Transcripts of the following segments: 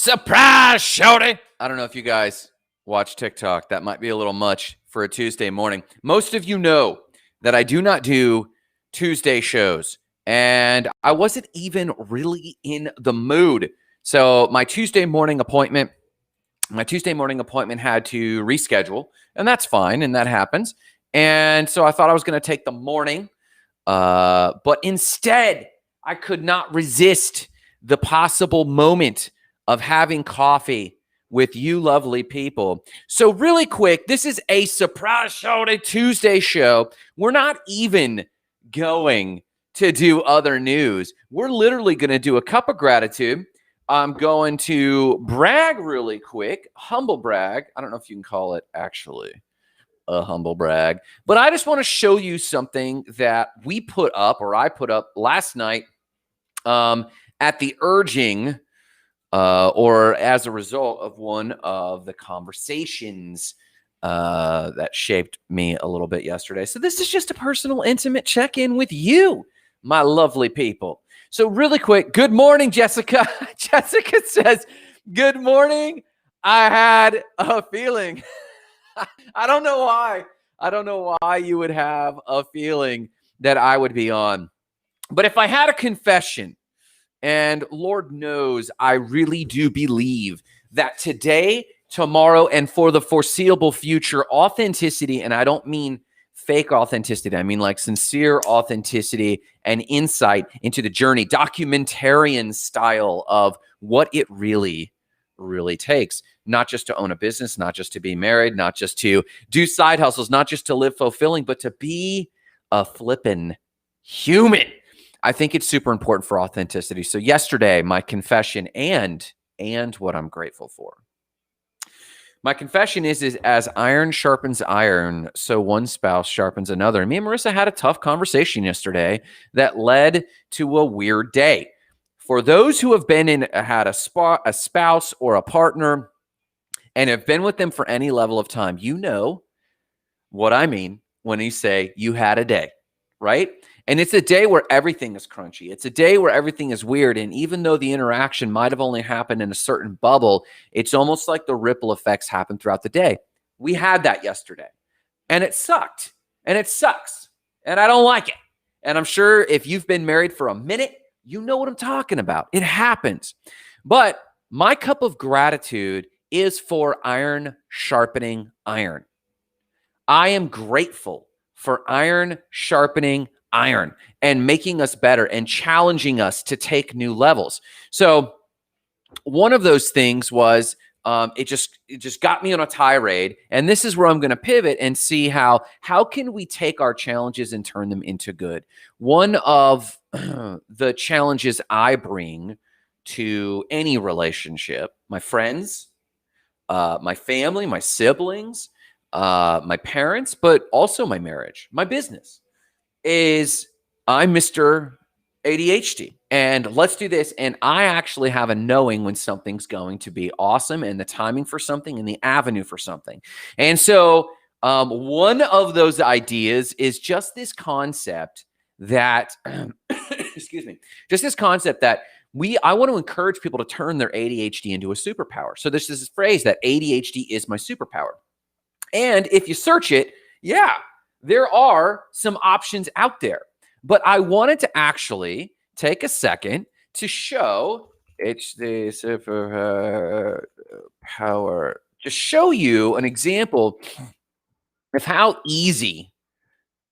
Surprise, shorty. I don't know if you guys watch TikTok. That might be a little much for a Tuesday morning. Most of you know that I do not do Tuesday shows, and I wasn't even really in the mood. So my Tuesday morning appointment had to reschedule, and that's fine, and that happens. And so I thought I was going to take the morning, but instead I could not resist the possible moment of having coffee with you lovely people. So really quick, this is a Surprise Shorty Tuesday show. We're not even going to do other news. We're literally going to do a cup of gratitude. I'm going to brag really quick, humble brag. I don't know if you can call it actually a humble brag, but I just want to show you something that we put up, or I put up last night at the urging or as a result of one of the conversations that shaped me a little bit yesterday. So this is just a personal, intimate check-in with you, my lovely people. So really quick, good morning, Jessica. Jessica says, good morning. I had a feeling. I don't know why. I don't know why you would have a feeling that I would be on. But if I had a confession, and Lord knows, I really do believe that today, tomorrow, and for the foreseeable future, authenticity, and I don't mean fake authenticity, I mean like sincere authenticity and insight into the journey, documentarian style of what it really takes, not just to own a business, not just to be married, not just to do side hustles, not just to live fulfilling, but to be a flippin' human. I think it's super important for authenticity. So yesterday, my confession and what I'm grateful for. My confession is as iron sharpens iron, so one spouse sharpens another. And me and Marissa had a tough conversation yesterday that led to a weird day. For those who have had a spouse or a partner and have been with them for any level of time, you know what I mean when you say you had a day, right? And it's a day where everything is crunchy. It's a day where everything is weird. And even though the interaction might have only happened in a certain bubble, it's almost like the ripple effects happen throughout the day. We had that yesterday. And it sucked. And it sucks. And I don't like it. And I'm sure if you've been married for a minute, you know what I'm talking about. It happens. But my cup of gratitude is for iron sharpening iron. I am grateful for iron sharpening iron and making us better and challenging us to take new levels. So one of those things was it just got me on a tirade, and this is where I'm going to pivot and see how can we take our challenges and turn them into good. One of the challenges I bring to any relationship, my friends, my family, my siblings, my parents, but also my marriage, my business, is I'm Mr. ADHD. And let's do this. And I actually have a knowing when something's going to be awesome and the timing for something and the avenue for something. And so one of those ideas is just this concept that, excuse me, just this concept that I want to encourage people to turn their ADHD into a superpower. So this is this phrase that ADHD is my superpower. And if you search it, yeah, there are some options out there. But I wanted to actually take a second to show it's the superpower, to show you an example of how easy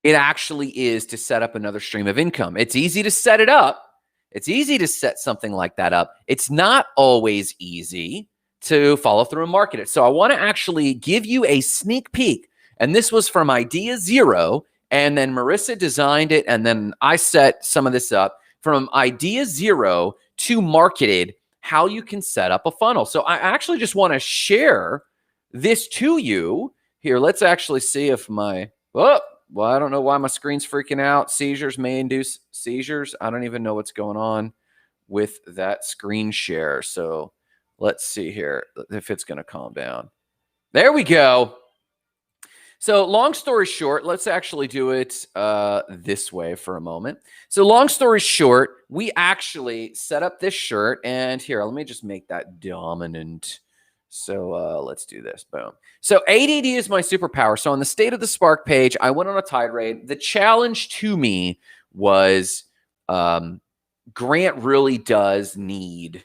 it actually is to set up another stream of income. It's easy to set it up. It's easy to set something like that up. It's not always easy to follow through and market it. So I want to actually give you a sneak peek. And this was from idea zero. And then Marissa designed it. And then I set some of this up from idea zero to marketed, how you can set up a funnel. So I actually just want to share this to you here. Let's actually see if I don't know why my screen's freaking out. Seizures may induce seizures. I don't even know what's going on with that screen share. So let's see here if it's going to calm down. There we go. So long story short, let's actually do it this way for a moment. So long story short, we actually set up this shirt, and here, let me just make that dominant. So let's do this. Boom. So ADD is my superpower. So on the State of the Spark page, I went on a tirade. The challenge to me was Grant really does need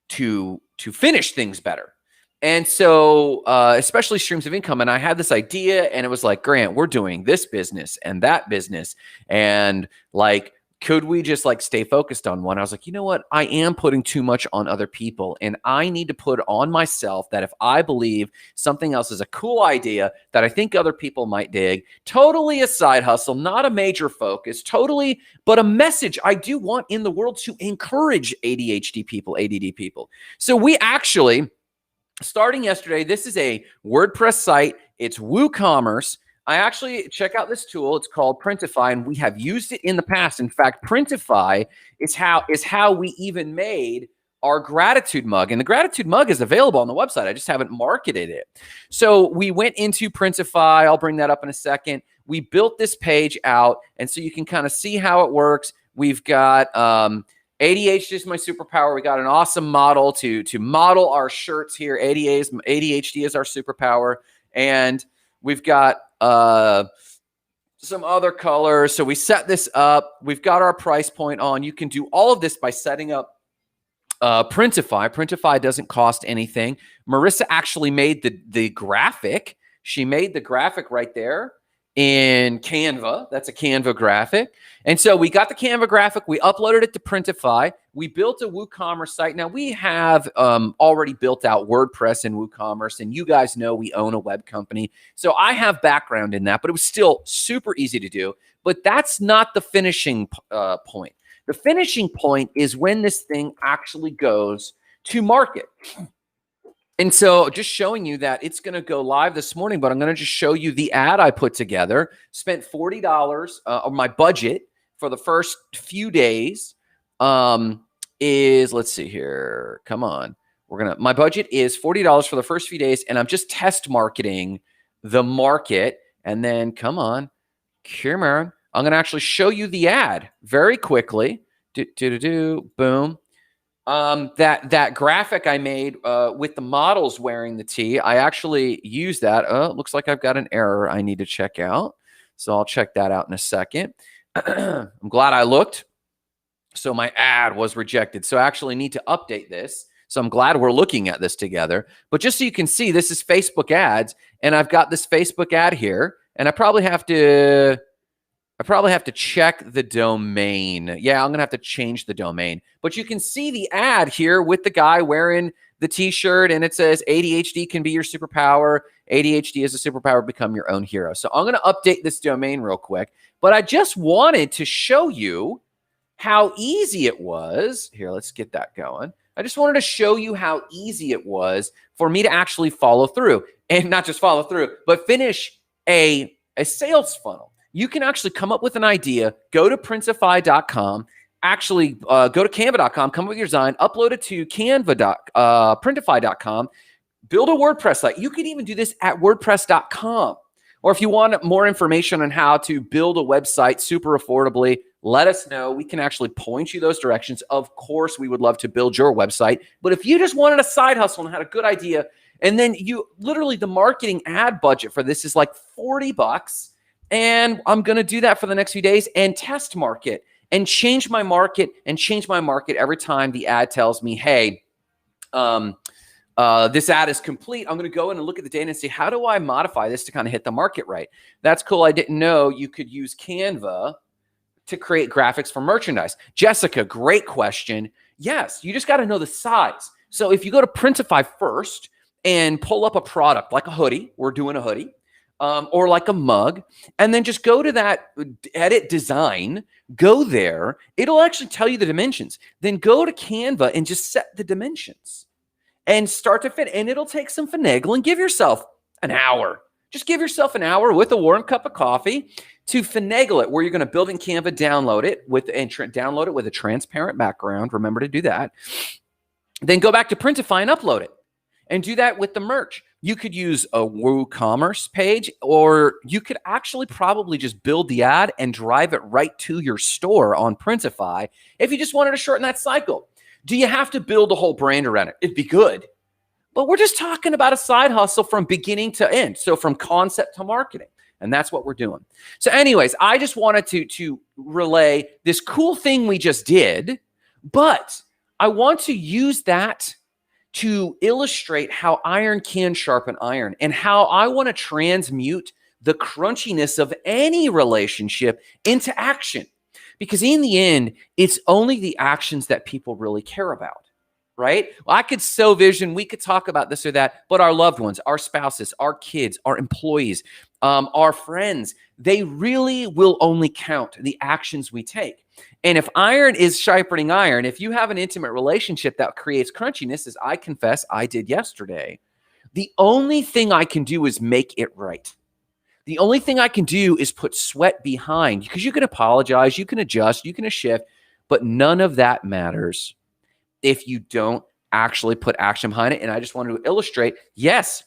to finish things better. And so, especially streams of income. And I had this idea, and it was like, Grant, we're doing this business and that business. And like, could we just like stay focused on one? I was like, you know what? I am putting too much on other people, and I need to put on myself that if I believe something else is a cool idea that I think other people might dig, totally a side hustle, not a major focus, totally, but a message I do want in the world to encourage ADHD people, ADD people. So we actually, starting yesterday, this is a WordPress site. It's WooCommerce. I actually check out this tool. It's called Printify, and we have used it in the past. In fact, Printify is how we even made our gratitude mug. And the gratitude mug is available on the website. I just haven't marketed it. So we went into Printify. I'll bring that up in a second. We built this page out, and so you can kind of see how it works. We've got ADHD is my superpower. We got an awesome model to model our shirts here. ADHD is our superpower. And we've got some other colors. So we set this up. We've got our price point on. You can do all of this by setting up Printify. Printify doesn't cost anything. Marissa actually made the graphic. She made the graphic right there in Canva. That's a Canva graphic. And so we got the Canva graphic. We uploaded it to Printify. We built a WooCommerce site. Now we have already built out WordPress and WooCommerce, and you guys know we own a web company. So I have background in that, but it was still super easy to do. But that's not the finishing point. The finishing point is when this thing actually goes to market. And so just showing you that it's going to go live this morning, but I'm going to just show you the ad I put together. Spent $40 of my budget for the first few days is, let's see here. Come on. My budget is $40 for the first few days, and I'm just test marketing the market. And then come on. I'm going to actually show you the ad very quickly. Boom. That graphic I made with the models wearing the tee, I actually used that. Oh, it looks like I've got an error I need to check out. So I'll check that out in a second. I'm glad I looked. So my ad was rejected. So I actually need to update this. So I'm glad we're looking at this together. But just so you can see, this is Facebook ads. And I've got this Facebook ad here. And I probably have to check the domain. Yeah, I'm going to have to change the domain. But you can see the ad here with the guy wearing the t-shirt, and it says ADHD can be your superpower. ADHD is a superpower. Become your own hero. So I'm going to update this domain real quick. But I just wanted to show you how easy it was. Here, let's get that going. I just wanted to show you how easy it was for me to actually follow through. And not just follow through, but finish a sales funnel. You can actually come up with an idea, go to printify.com, actually go to canva.com, come up with your design, upload it to printify.com, build a WordPress site. You can even do this at wordpress.com. Or if you want more information on how to build a website super affordably, let us know. We can actually point you those directions. Of course, we would love to build your website. But if you just wanted a side hustle and had a good idea, and then you literally, the marketing ad budget for this is like $40. And I'm going to do that for the next few days and test market and change my market every time the ad tells me, hey, this ad is complete. I'm going to go in and look at the data and see, how do I modify this to kind of hit the market right? That's cool. I didn't know you could use Canva to create graphics for merchandise. Jessica, great question. Yes, you just got to know the size. So if you go to Printify first and pull up a product like a hoodie, we're doing a hoodie, or like a mug, and then just go to that edit design, go there. It'll actually tell you the dimensions. Then go to Canva and just set the dimensions and start to fit. And it'll take some finagling. Give yourself an hour. Just give yourself an hour with a warm cup of coffee to finagle it, where you're going to build in Canva, download it with a transparent background. Remember to do that. Then go back to Printify and upload it. And do that with the merch. You could use a WooCommerce page, or you could actually probably just build the ad and drive it right to your store on Printify if you just wanted to shorten that cycle. Do you have to build a whole brand around it? It'd be good. But we're just talking about a side hustle from beginning to end. So from concept to marketing. And that's what we're doing. So anyways, I just wanted to relay this cool thing we just did, but I want to use that to illustrate how iron can sharpen iron and how I want to transmute the crunchiness of any relationship into action. Because in the end, it's only the actions that people really care about, right? Well, I could sow vision, we could talk about this or that, but our loved ones, our spouses, our kids, our employees, our friends, they really will only count the actions we take. And if iron is sharpening iron, if you have an intimate relationship that creates crunchiness, as I confess I did yesterday, the only thing I can do is make it right. The only thing I can do is put sweat behind, because you can apologize, you can adjust, you can shift, but none of that matters if you don't actually put action behind it. And I just wanted to illustrate, yes,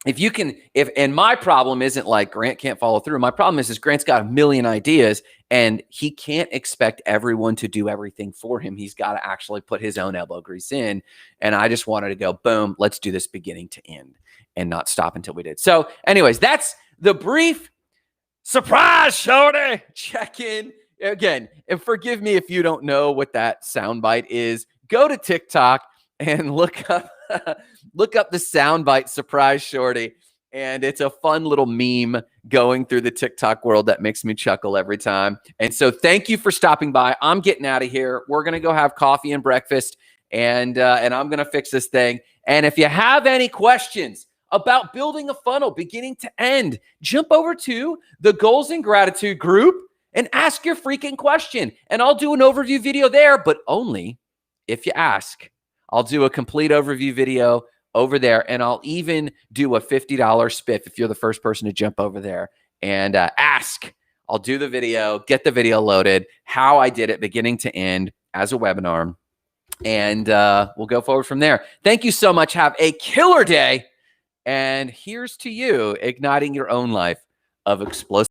if you can, and my problem isn't like Grant can't follow through. My problem is Grant's got a million ideas and he can't expect everyone to do everything for him. He's got to actually put his own elbow grease in. And I just wanted to go, boom, let's do this beginning to end and not stop until we did. So anyways, that's the brief surprise shorty check-in. Again, and forgive me if you don't know what that soundbite is. Go to TikTok and look up the soundbite surprise shorty. And it's a fun little meme going through the TikTok world that makes me chuckle every time. And so thank you for stopping by. I'm getting out of here. We're going to go have coffee and breakfast, and I'm going to fix this thing. And if you have any questions about building a funnel beginning to end, jump over to the Goals and Gratitude group and ask your freaking question. And I'll do an overview video there, but only if you ask. I'll do a complete overview video over there, and I'll even do a $50 spiff if you're the first person to jump over there and ask. I'll do the video, get the video loaded, how I did it beginning to end as a webinar, and we'll go forward from there. Thank you so much. Have a killer day, and here's to you igniting your own life of explosive